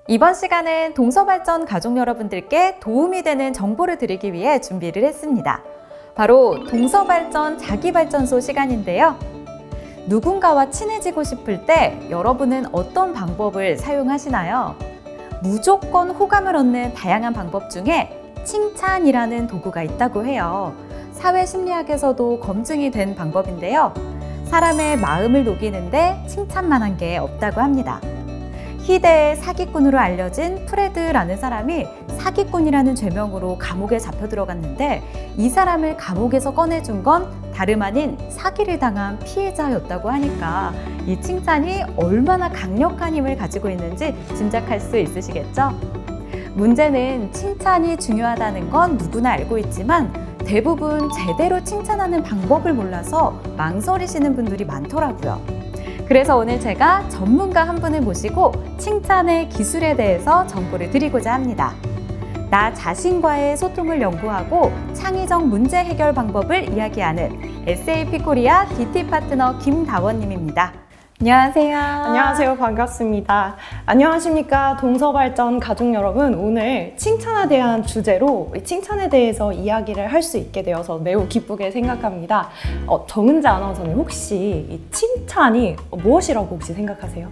이번 시간은 동서발전 가족 여러분들께 도움이 되는 정보를 드리기 위해 준비를 했습니다. 바로 동서발전 자기발전소 시간인데요. 누군가와 친해지고 싶을 때 여러분은 어떤 방법을 사용하시나요? 무조건 호감을 얻는 다양한 방법 중에 칭찬이라는 도구가 있다고 해요. 사회심리학에서도 검증이 된 방법인데요. 사람의 마음을 녹이는데 칭찬만한 게 없다고 합니다. 희대의 사기꾼으로 알려진 프레드라는 사람이 사기꾼이라는 죄명으로 감옥에 잡혀 들어갔는데 이 사람을 감옥에서 꺼내준 건 다름 아닌 사기를 당한 피해자였다고 하니까 이 칭찬이 얼마나 강력한 힘을 가지고 있는지 짐작할 수 있으시겠죠? 문제는 칭찬이 중요하다는 건 누구나 알고 있지만 대부분 제대로 칭찬하는 방법을 몰라서 망설이시는 분들이 많더라고요. 그래서 오늘 제가 전문가 한 분을 모시고 칭찬의 기술에 대해서 정보를 드리고자 합니다. 나 자신과의 소통을 연구하고 창의적 문제 해결 방법을 이야기하는 SAP 코리아 DT 파트너 김다원님입니다. 안녕하세요. 안녕하세요. 반갑습니다. 안녕하십니까. 동서발전 가족 여러분. 오늘 칭찬에 대한 주제로 칭찬에 대해서 이야기를 할 수 있게 되어서 매우 기쁘게 생각합니다. 정은지 아나운서님, 혹시 이 칭찬이 무엇이라고 혹시 생각하세요?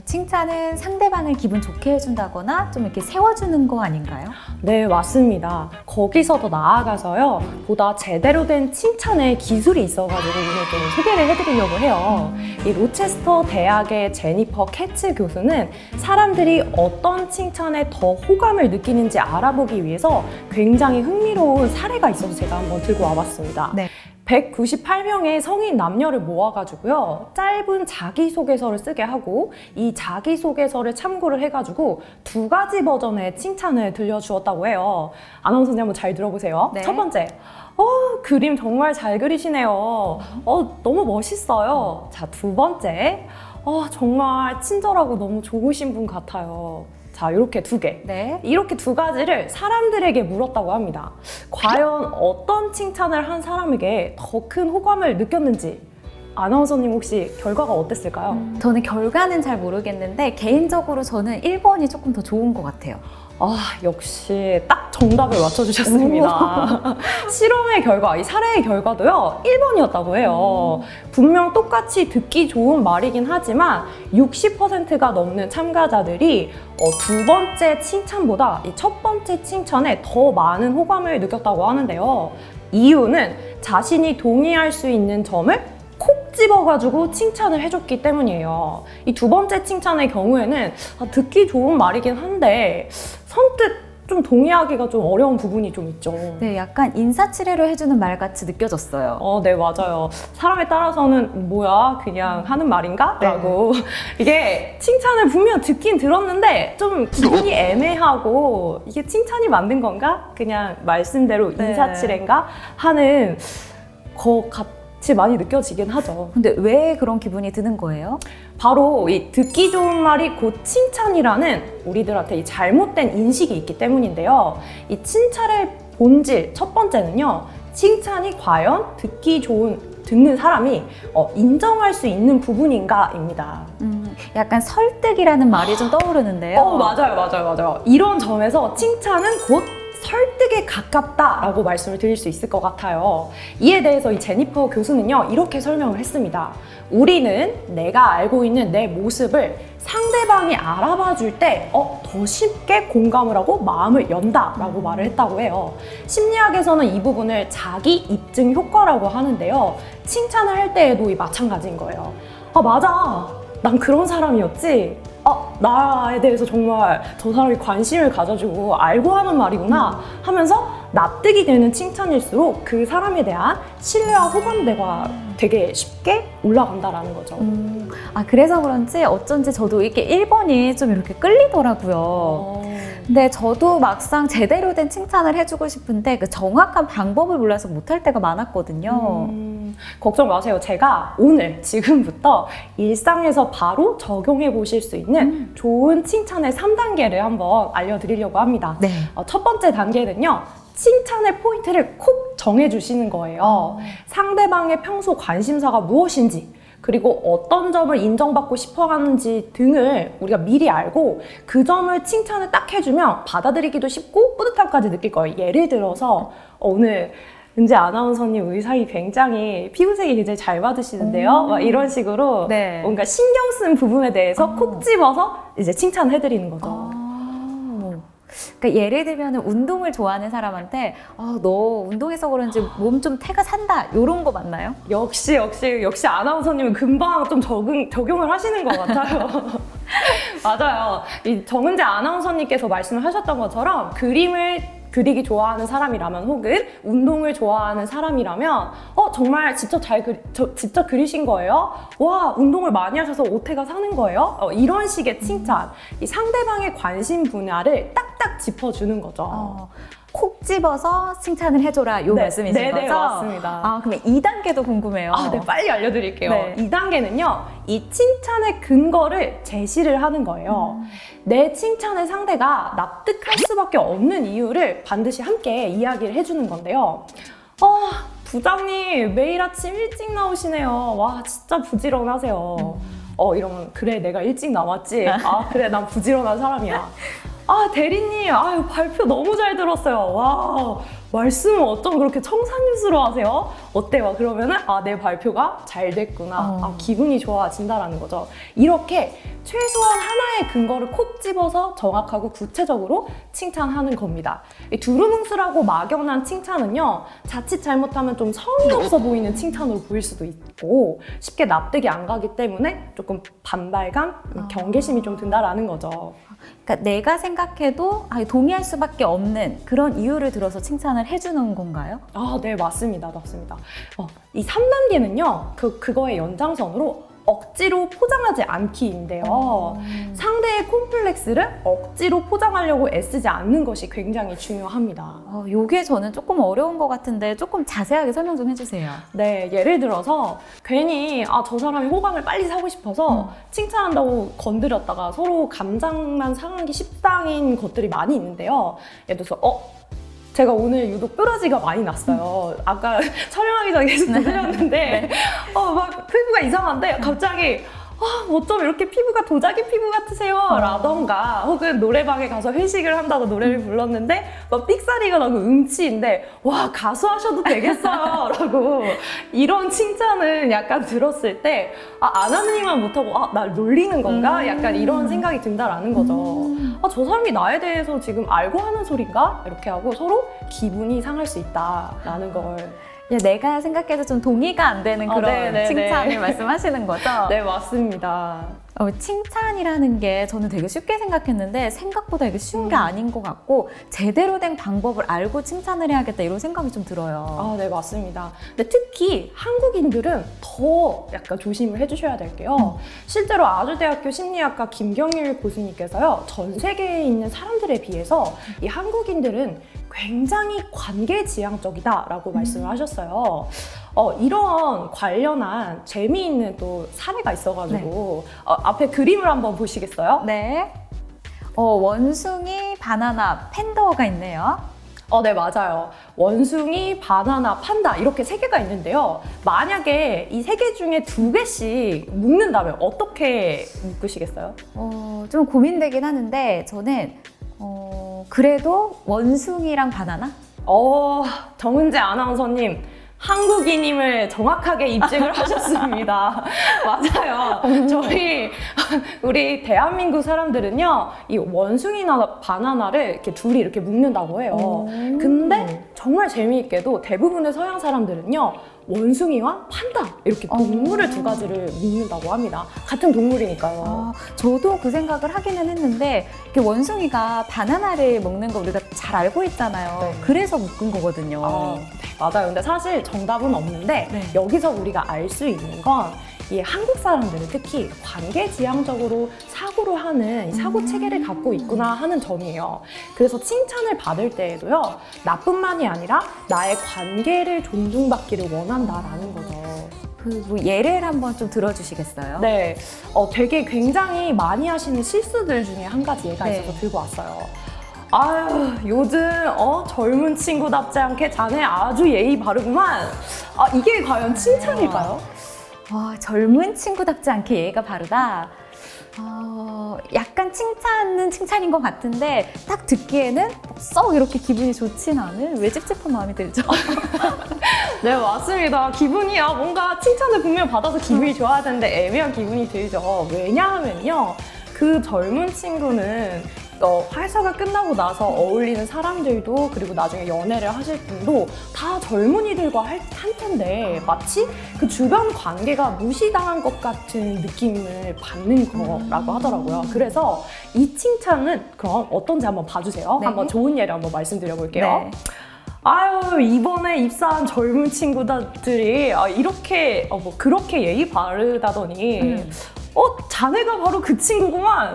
칭찬은 상대방을 기분 좋게 해준다거나 좀 이렇게 세워주는 거 아닌가요? 네, 맞습니다. 거기서 더 나아가서요. 보다 제대로 된 칭찬의 기술이 있어가지고 오늘 좀 소개를 해드리려고 해요. 이 로체스터 대학의 제니퍼 캐츠 교수는 사람들이 어떤 칭찬에 더 호감을 느끼는지 알아보기 위해서 굉장히 흥미로운 사례가 있어서 제가 한번 들고 와봤습니다. 네. 198명의 성인 남녀를 모아가지고요, 짧은 자기소개서를 쓰게 하고 이 자기소개서를 참고를 해가지고 2가지 버전의 칭찬을 들려주었다고 해요. 아나운서님 한번 잘 들어보세요. 네. 첫 번째, 그림 정말 잘 그리시네요. 너무 멋있어요. 자, 2번째, 정말 친절하고 너무 좋으신 분 같아요. 자, 이렇게 2개. 네. 이렇게 2가지를 사람들에게 물었다고 합니다. 과연 어떤 칭찬을 한 사람에게 더 큰 호감을 느꼈는지 아나운서님 혹시 결과가 어땠을까요? 저는 결과는 잘 모르겠는데 개인적으로 저는 1번이 조금 더 좋은 것 같아요. 역시 딱 정답을 맞춰주셨습니다. 실험의 결과, 이 사례의 결과도요, 1번이었다고 해요. 분명 똑같이 듣기 좋은 말이긴 하지만 60%가 넘는 참가자들이 2번째 칭찬보다 이 첫 번째 칭찬에 더 많은 호감을 느꼈다고 하는데요. 이유는 자신이 동의할 수 있는 점을 콕 집어가지고 칭찬을 해줬기 때문이에요. 이 2번째 칭찬의 경우에는 듣기 좋은 말이긴 한데 선뜻 좀 동의하기가 좀 어려운 부분이 좀 있죠. 네, 약간 인사치레를 해주는 말 같이 느껴졌어요. 네, 맞아요. 사람에 따라서는 뭐야, 그냥 하는 말인가? 라고. 이게 칭찬을 분명 듣긴 들었는데 좀 기분이 애매하고 이게 칭찬이 맞는 건가? 그냥 말씀대로 인사치레인가? 하는 것 같이 많이 느껴지긴 하죠. 근데 왜 그런 기분이 드는 거예요? 바로 이 듣기 좋은 말이 곧 칭찬이라는 우리들한테 이 잘못된 인식이 있기 때문인데요. 이 칭찬의 본질, 첫 번째는요, 칭찬이 과연 듣는 사람이 인정할 수 있는 부분인가입니다. 약간 설득이라는 말이 좀 떠오르는데요. 맞아요. 이런 점에서 칭찬은 곧 설득에 가깝다라고 말씀을 드릴 수 있을 것 같아요. 이에 대해서 이 제니퍼 교수는요, 이렇게 설명을 했습니다. 우리는 내가 알고 있는 내 모습을 상대방이 알아봐 줄 때 더 쉽게 공감을 하고 마음을 연다라고 말을 했다고 해요. 심리학에서는 이 부분을 자기 입증 효과라고 하는데요. 칭찬을 할 때에도 마찬가지인 거예요. 맞아. 난 그런 사람이었지. 나에 대해서 정말 저 사람이 관심을 가져주고 알고 하는 말이구나 하면서 납득이 되는 칭찬일수록 그 사람에 대한 신뢰와 호감도가 되게 쉽게 올라간다라는 거죠. 그래서 그런지 어쩐지 저도 이렇게 1번이 좀 이렇게 끌리더라고요. 근데 저도 막상 제대로 된 칭찬을 해주고 싶은데 그 정확한 방법을 몰라서 못할 때가 많았거든요. 걱정 마세요. 제가 오늘 지금부터 일상에서 바로 적용해 보실 수 있는 좋은 칭찬의 3단계를 한번 알려드리려고 합니다. 네. 첫 번째 단계는요, 칭찬의 포인트를 콕 정해주시는 거예요. 상대방의 평소 관심사가 무엇인지, 그리고 어떤 점을 인정받고 싶어 하는지 등을 우리가 미리 알고 그 점을 칭찬을 딱 해주면 받아들이기도 쉽고 뿌듯함까지 느낄 거예요. 예를 들어서 오늘 은재 아나운서님 의상이 굉장히 피부색이 굉장히 잘 받으시는데요. 막 이런 식으로 네. 뭔가 신경 쓴 부분에 대해서 콕 집어서 이제 칭찬해드리는 거죠. 그러니까 예를 들면 운동을 좋아하는 사람한테 너 운동해서 그런지 몸 좀 태가 산다 이런 거 맞나요? 역시 아나운서님은 금방 좀 적용을 하시는 것 같아요. 맞아요. 이 정은재 아나운서님께서 말씀을 하셨던 것처럼 그림을 그리기 좋아하는 사람이라면 혹은 운동을 좋아하는 사람이라면 정말 직접 그리신 거예요? 와, 운동을 많이 하셔서 오태가 사는 거예요? 이런 식의 칭찬, 이 상대방의 관심 분야를 딱딱 짚어주는 거죠. 콕 집어서 칭찬을 해줘라 요 말씀이신 거죠? 네, 맞습니다. 그러면 2단계도 궁금해요. 네, 빨리 알려드릴게요. 네. 2단계는요, 이 칭찬의 근거를 제시를 하는 거예요. 내 칭찬의 상대가 납득할 수밖에 없는 이유를 반드시 함께 이야기를 해주는 건데요. 부장님 매일 아침 일찍 나오시네요. 와, 진짜 부지런하세요. 이러면 그래, 내가 일찍 나왔지. 그래, 난 부지런한 사람이야. 대리님, 발표 너무 잘 들었어요. 와, 말씀을 어쩜 그렇게 청산유수로 하세요? 어때요? 그러면은, 내 발표가 잘 됐구나. 기분이 좋아진다라는 거죠. 이렇게 최소한 하나의 근거를 콕 집어서 정확하고 구체적으로 칭찬하는 겁니다. 이 두루뭉술하고 막연한 칭찬은요, 자칫 잘못하면 좀 성의 없어 보이는 칭찬으로 보일 수도 있고, 쉽게 납득이 안 가기 때문에 조금 반발감, 경계심이 좀 든다라는 거죠. 그러니까 내가 생각해도 동의할 수밖에 없는 그런 이유를 들어서 칭찬을 해주는 건가요? 네, 맞습니다. 이 3단계는요, 그거의 연장선으로 억지로 포장하지 않기인데요. 상대의 콤플렉스를 억지로 포장하려고 애쓰지 않는 것이 굉장히 중요합니다. 요게 저는 조금 어려운 것 같은데 조금 자세하게 설명 좀 해주세요. 네, 예를 들어서 괜히 저 사람이 호감을 빨리 사고 싶어서 칭찬한다고 건드렸다가 서로 감정만 상하기 십상인 것들이 많이 있는데요. 예를 들어서 제가 오늘 유독 뾰루지가 많이 났어요. 아까 촬영하기 전에 계속 들렸는데 막 피부가 이상한데 갑자기 어쩜 이렇게 피부가 도자기 피부 같으세요? 라던가 혹은 노래방에 가서 회식을 한다고 노래를 불렀는데 막 삑사리가 나고 음치인데 와, 가수 하셔도 되겠어요 라고 이런 칭찬을 약간 들었을 때 아나님만 못하고 날 놀리는 건가? 약간 이런 생각이 든다라는 거죠. 저 사람이 나에 대해서 지금 알고 하는 소린가? 이렇게 하고 서로 기분이 상할 수 있다라는 걸. 내가 생각해도 좀 동의가 안 되는 그런 칭찬을 말씀하시는 거죠? 네, 맞습니다. 칭찬이라는 게 저는 되게 쉽게 생각했는데 생각보다 이게 쉬운 게 아닌 것 같고 제대로 된 방법을 알고 칭찬을 해야겠다 이런 생각이 좀 들어요. 네, 맞습니다. 근데 특히 한국인들은 더 약간 조심을 해주셔야 될 게요. 실제로 아주대학교 심리학과 김경일 교수님께서요, 전 세계에 있는 사람들에 비해서 이 한국인들은 굉장히 관계지향적이다라고 말씀을 하셨어요. 이런 관련한 재미있는 또 사례가 있어가지고 앞에 그림을 한번 보시겠어요? 네. 원숭이, 바나나, 팬더가 있네요. 네, 맞아요. 원숭이, 바나나, 판다 이렇게 3개가 있는데요. 만약에 이 3개 중에 2개씩 묶는다면 어떻게 묶으시겠어요? 좀 고민되긴 하는데 저는 그래도 원숭이랑 바나나? 정은재 아나운서님, 한국인임을 정확하게 입증을 하셨습니다. 맞아요. 우리 대한민국 사람들은요, 이 원숭이나 바나나를 이렇게 둘이 이렇게 묶는다고 해요. 근데 정말 재미있게도 대부분의 서양 사람들은요, 원숭이와 판다 이렇게 동물을 2가지를 묶는다고 합니다. 같은 동물이니까요. 저도 그 생각을 하기는 했는데 원숭이가 바나나를 먹는 거 우리가 잘 알고 있잖아요. 네. 그래서 묶은 거거든요. 맞아요. 근데 사실 정답은 없는데 여기서 우리가 알 수 있는 건 이 한국 사람들은 특히 관계지향적으로 사고를 하는 사고 체계를 갖고 있구나 하는 점이에요. 그래서 칭찬을 받을 때에도요, 나뿐만이 아니라 나의 관계를 존중받기를 원한다라는 거죠. 뭐 예를 한번 좀 들어주시겠어요? 네, 되게 굉장히 많이 하시는 실수들 중에 한 가지 예가 있어서 들고 왔어요. 요즘 젊은 친구답지 않게 자네 아주 예의 바르구만. 이게 과연 칭찬일까요? 젊은 친구답지 않게 예의가 바르다. 약간 칭찬은 칭찬인 것 같은데 딱 듣기에는 썩 이렇게 기분이 좋진 않은 왜 찝찝한 마음이 들죠? 네, 맞습니다. 기분이야. 뭔가 칭찬을 분명 받아서 기분이 좋아야 되는데 애매한 기분이 들죠. 왜냐하면요. 그 젊은 친구는 회사가 끝나고 나서 어울리는 사람들도 그리고 나중에 연애를 하실 분도 다 젊은이들과 할 텐데 마치 그 주변 관계가 무시당한 것 같은 느낌을 받는 거라고 하더라고요. 그래서 이 칭찬은 그럼 어떤지 한번 봐주세요. 네. 한번 좋은 예를 한번 말씀드려 볼게요. 네. 아유, 이번에 입사한 젊은 친구들이 이렇게 그렇게 예의 바르다더니 자네가 바로 그 친구구만.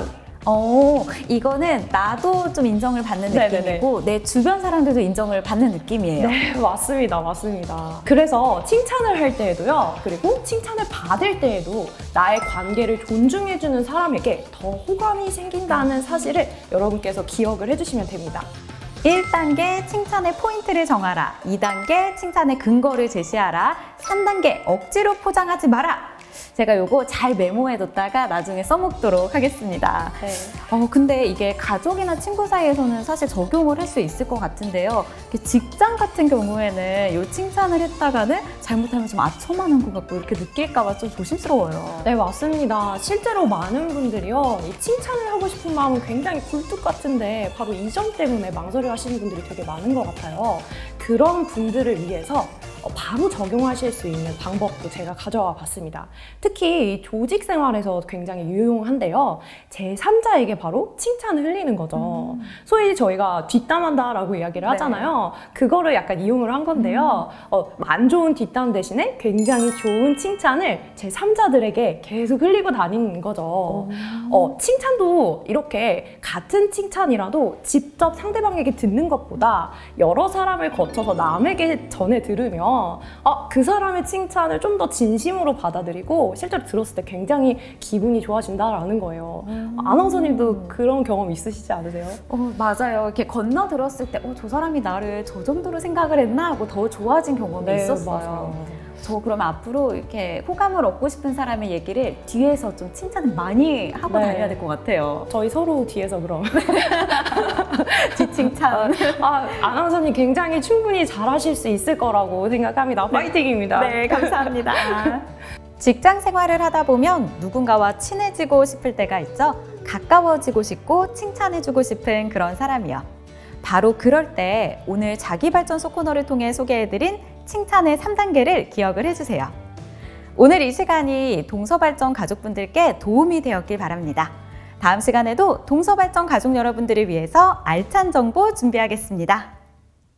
이거는 나도 좀 인정을 받는 네네네. 느낌이고 내 주변 사람들도 인정을 받는 느낌이에요. 네, 맞습니다. 맞습니다. 그래서 칭찬을 할 때에도요, 그리고 칭찬을 받을 때에도 나의 관계를 존중해주는 사람에게 더 호감이 생긴다는 사실을 여러분께서 기억을 해주시면 됩니다. 1단계 칭찬의 포인트를 정하라. 2단계 칭찬의 근거를 제시하라. 3단계 억지로 포장하지 마라. 제가 요거 잘 메모해뒀다가 나중에 써먹도록 하겠습니다. 네. 근데 이게 가족이나 친구 사이에서는 사실 적용을 할 수 있을 것 같은데요. 직장 같은 경우에는 요 칭찬을 했다가는 잘못하면 좀 아첨하는 것 같고 이렇게 느낄까봐 좀 조심스러워요. 네, 맞습니다. 실제로 많은 분들이요, 이 칭찬을 하고 싶은 마음은 굉장히 굴뚝 같은데 바로 이 점 때문에 망설여 하시는 분들이 되게 많은 것 같아요. 그런 분들을 위해서 바로 적용하실 수 있는 방법도 제가 가져와 봤습니다. 특히 이 조직 생활에서 굉장히 유용한데요. 제3자에게 바로 칭찬을 흘리는 거죠. 소위 저희가 뒷담한다라고 이야기를 하잖아요. 그거를 약간 이용을 한 건데요. 안 좋은 뒷담 대신에 굉장히 좋은 칭찬을 제3자들에게 계속 흘리고 다니는 거죠. 칭찬도 이렇게 같은 칭찬이라도 직접 상대방에게 듣는 것보다 여러 사람을 거쳐서 남에게 전해 들으면 그 사람의 칭찬을 좀 더 진심으로 받아들이고 실제로 들었을 때 굉장히 기분이 좋아진다라는 거예요. 아나운서님도 그런 경험 있으시지 않으세요? 맞아요. 이렇게 건너 들었을 때 저 사람이 나를 저 정도로 생각을 했나 하고 더 좋아진 경험이 있었어요. 맞아요. 저 그러면 앞으로 이렇게 호감을 얻고 싶은 사람의 얘기를 뒤에서 좀 칭찬을 많이 하고 네. 다녀야 될 것 같아요. 저희 서로 뒤에서 그럼. 뒷칭찬. 아나운서님 굉장히 충분히 잘하실 수 있을 거라고 생각합니다. 파이팅입니다. 네, 감사합니다. 직장 생활을 하다 보면 누군가와 친해지고 싶을 때가 있죠. 가까워지고 싶고 칭찬해주고 싶은 그런 사람이요. 바로 그럴 때 오늘 자기발전소 코너를 통해 소개해드린 칭찬의 3단계를 기억을 해주세요. 오늘 이 시간이 동서발전 가족분들께 도움이 되었길 바랍니다. 다음 시간에도 동서발전 가족 여러분들을 위해서 알찬 정보 준비하겠습니다.